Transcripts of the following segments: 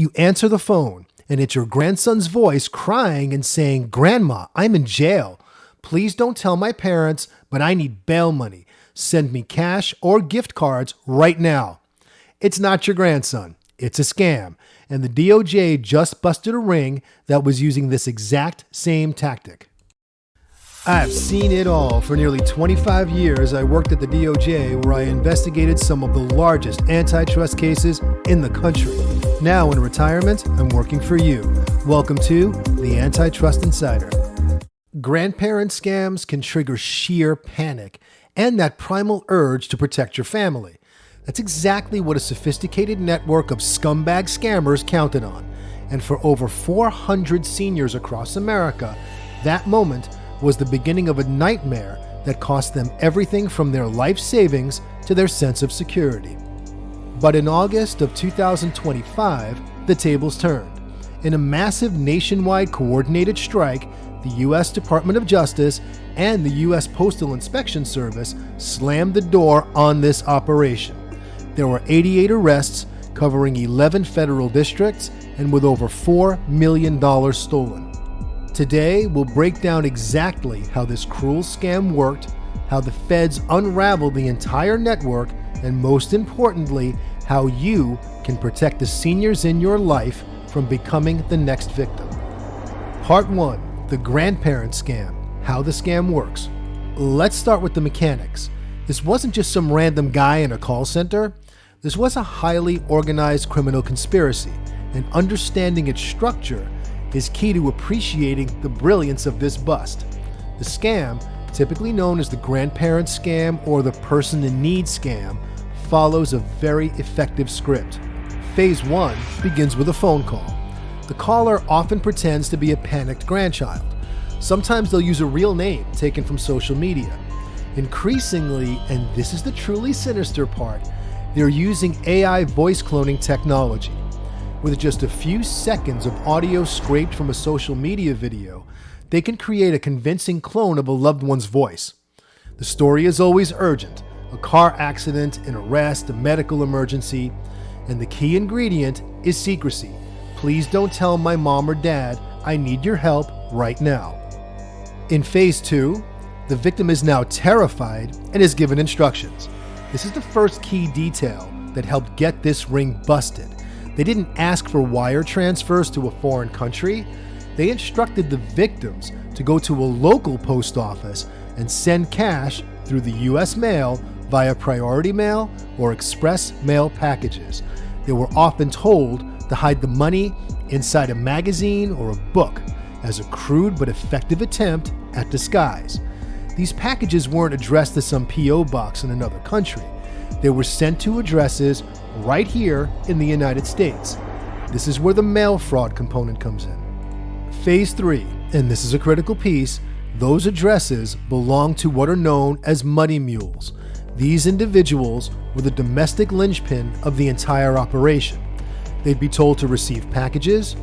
You answer the phone, and it's your grandson's voice crying and saying, "Grandma, I'm in jail. Please don't tell my parents, but I need bail money. Send me cash or gift cards right now." It's not your grandson. It's a scam, and the DOJ just busted a ring that was using this exact same tactic. I've seen it all. For nearly 25 years, I worked at the DOJ, where I investigated some of the largest antitrust cases in the country. Now in retirement, I'm working for you. Welcome to the Antitrust Insider. Grandparent scams can trigger sheer panic and that primal urge to protect your family. That's exactly what a sophisticated network of scumbag scammers counted on. And for over 400 seniors across America, that moment was the beginning of a nightmare that cost them everything from their life savings to their sense of security. But in August of 2025, the tables turned. In a massive nationwide coordinated strike, the U.S. Department of Justice and the U.S. Postal Inspection Service slammed the door on this operation. There were 88 arrests covering 11 federal districts and with over $4 million stolen. Today, we'll break down exactly how this cruel scam worked, how the feds unraveled the entire network, and most importantly, how you can protect the seniors in your life from becoming the next victim. Part 1, the grandparent scam, how the scam works. Let's start with the mechanics. This wasn't just some random guy in a call center. This was a highly organized criminal conspiracy, and understanding its structure is key to appreciating the brilliance of this bust. The scam, typically known as the grandparent scam or the person in need scam, follows a very effective script. Phase 1 begins with a phone call. The caller often pretends to be a panicked grandchild. Sometimes they'll use a real name taken from social media. Increasingly, and this is the truly sinister part, they're using AI voice cloning technology. With just a few seconds of audio scraped from a social media video, they can create a convincing clone of a loved one's voice. The story is always urgent: a car accident, an arrest, a medical emergency, and the key ingredient is secrecy. Please don't tell my mom or dad. I need your help right now. In phase 2, the victim is now terrified and is given instructions. This is the first key detail that helped get this ring busted. They didn't ask for wire transfers to a foreign country. They instructed the victims to go to a local post office and send cash through the U.S. mail via priority mail or express mail packages. They were often told to hide the money inside a magazine or a book as a crude but effective attempt at disguise. These packages weren't addressed to some P.O. box in another country. They were sent to addresses right here in the United States. This is where the mail fraud component comes in. Phase 3, and this is a critical piece, those addresses belong to what are known as money mules. These individuals were the domestic linchpin of the entire operation. They'd be told to receive packages,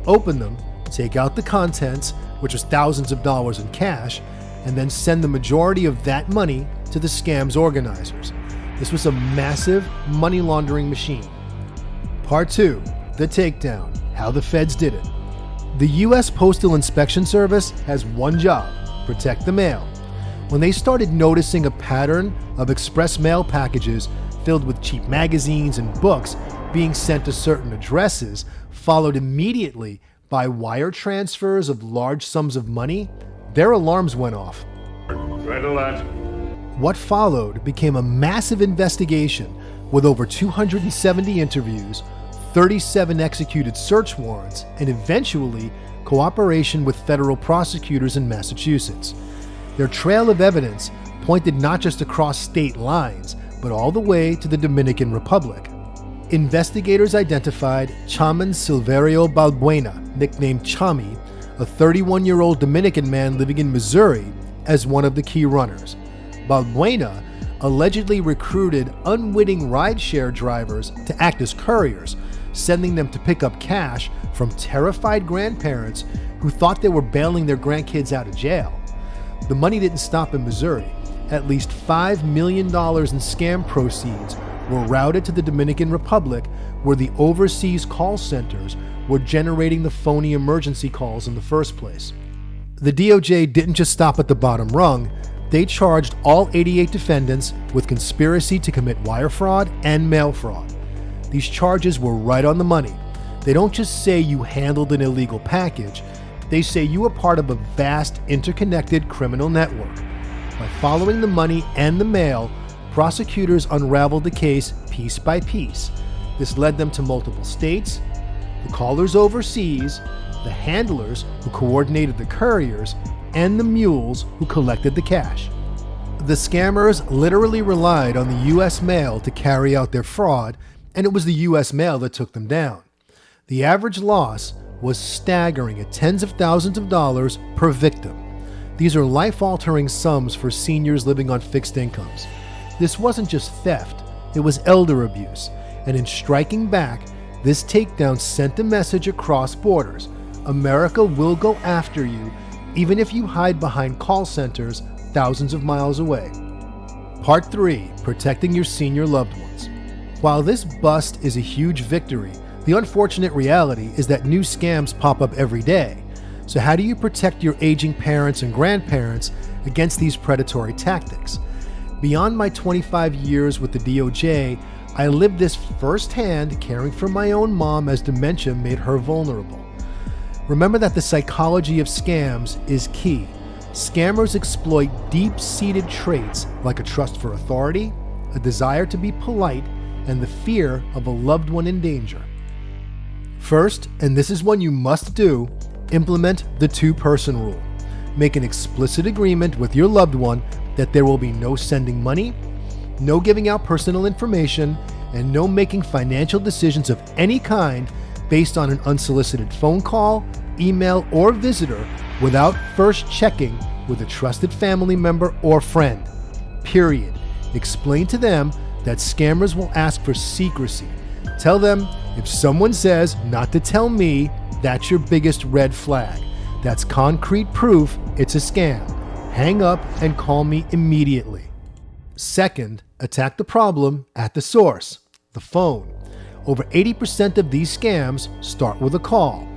open them, take out the contents, which was thousands of dollars in cash, and then send the majority of that money to the scam's organizers. This was a massive money laundering machine. Part 2, the takedown, how the feds did it. The U.S. Postal Inspection Service has one job: protect the mail. When they started noticing a pattern of express mail packages filled with cheap magazines and books being sent to certain addresses, followed immediately by wire transfers of large sums of money, their alarms went off. Red alert. What followed became a massive investigation with over 270 interviews, 37 executed search warrants, and eventually cooperation with federal prosecutors in Massachusetts. Their trail of evidence pointed not just across state lines, but all the way to the Dominican Republic. Investigators identified Chaman Silverio Balbuena, nicknamed Chami, a 31-year-old Dominican man living in Missouri, as one of the key runners. Balbuena allegedly recruited unwitting rideshare drivers to act as couriers, sending them to pick up cash from terrified grandparents who thought they were bailing their grandkids out of jail. The money didn't stop in Missouri. at least $5 million in scam proceeds were routed to the Dominican Republic, where the overseas call centers were generating the phony emergency calls in the first place. The DOJ didn't just stop at the bottom rung. They charged all 88 defendants with conspiracy to commit wire fraud and mail fraud. These charges were right on the money. They don't just say you handled an illegal package. They say you were part of a vast, interconnected criminal network. By following the money and the mail, prosecutors unraveled the case piece by piece. This led them to multiple states, the callers overseas, the handlers who coordinated the couriers, and the mules who collected the cash. The scammers literally relied on the U.S. mail to carry out their fraud, and it was the U.S. mail that took them down. The average loss was staggering at tens of thousands of dollars per victim. These are life-altering sums for seniors living on fixed incomes. This wasn't just theft, it was elder abuse, and in striking back, this takedown sent a message across borders. America will go after you, even if you hide behind call centers thousands of miles away. Part 3, protecting your senior loved ones. While this bust is a huge victory, the unfortunate reality is that new scams pop up every day. So how do you protect your aging parents and grandparents against these predatory tactics? Beyond my 25 years with the DOJ, I lived this firsthand, caring for my own mom as dementia made her vulnerable. Remember that the psychology of scams is key. Scammers exploit deep-seated traits like a trust for authority, a desire to be polite, and the fear of a loved one in danger. First, and this is one you must do, implement the two-person rule. Make an explicit agreement with your loved one that there will be no sending money, no giving out personal information, and no making financial decisions of any kind based on an unsolicited phone call, email, or visitor without first checking with a trusted family member or friend. Period. Explain to them that scammers will ask for secrecy. Tell them, if someone says not to tell me, that's your biggest red flag. That's concrete proof it's a scam. Hang up and call me immediately. Second, attack the problem at the source, the phone. Over 80% of these scams start with a call.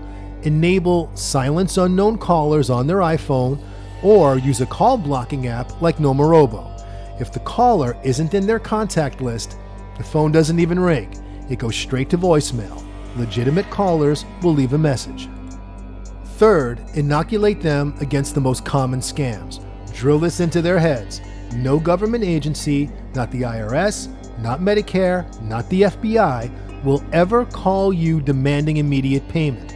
Enable silence unknown callers on their iPhone or use a call blocking app like Nomorobo. If the caller isn't in their contact list, the phone doesn't even ring. It goes straight to voicemail. Legitimate callers will leave a message. Third, inoculate them against the most common scams. Drill this into their heads. No government agency, not the IRS, not Medicare, not the FBI, will ever call you demanding immediate payment.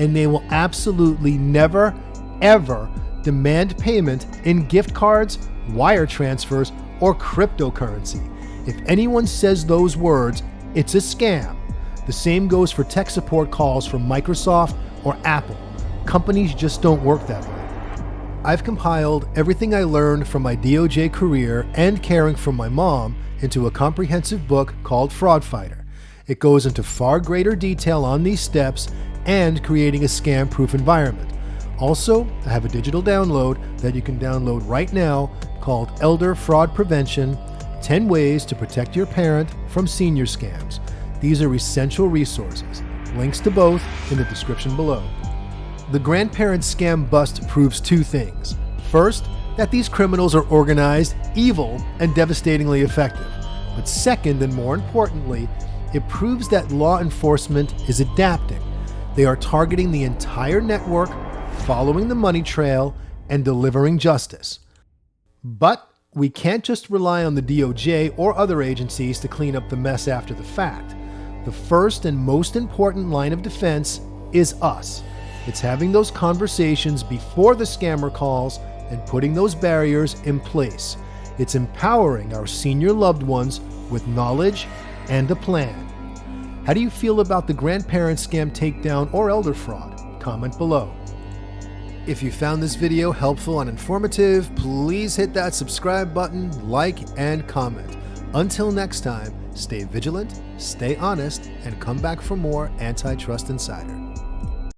And they will absolutely never, ever demand payment in gift cards, wire transfers, or cryptocurrency. If anyone says those words, it's a scam. The same goes for tech support calls from Microsoft or Apple. Companies just don't work that way. I've compiled everything I learned from my DOJ career and caring for my mom into a comprehensive book called Fraud Fighter. It goes into far greater detail on these steps and creating a scam-proof environment. Also, I have a digital download that you can download right now called Elder Fraud Prevention: 10 Ways to Protect Your Parent from Senior Scams. These are essential resources. Links to both in the description below. The Grandparent scam bust proves two things. First, that these criminals are organized, evil, and devastatingly effective. But second, and more importantly, it proves that law enforcement is adapting. They are targeting the entire network, following the money trail, and delivering justice. But we can't just rely on the DOJ or other agencies to clean up the mess after the fact. The first and most important line of defense is us. It's having those conversations before the scammer calls and putting those barriers in place. It's empowering our senior loved ones with knowledge and a plan. How do you feel about the grandparent scam takedown or elder fraud? Comment below. If you found this video helpful and informative, please hit that subscribe button, like, and comment. Until next time, stay vigilant, stay honest, and come back for more Antitrust Insider.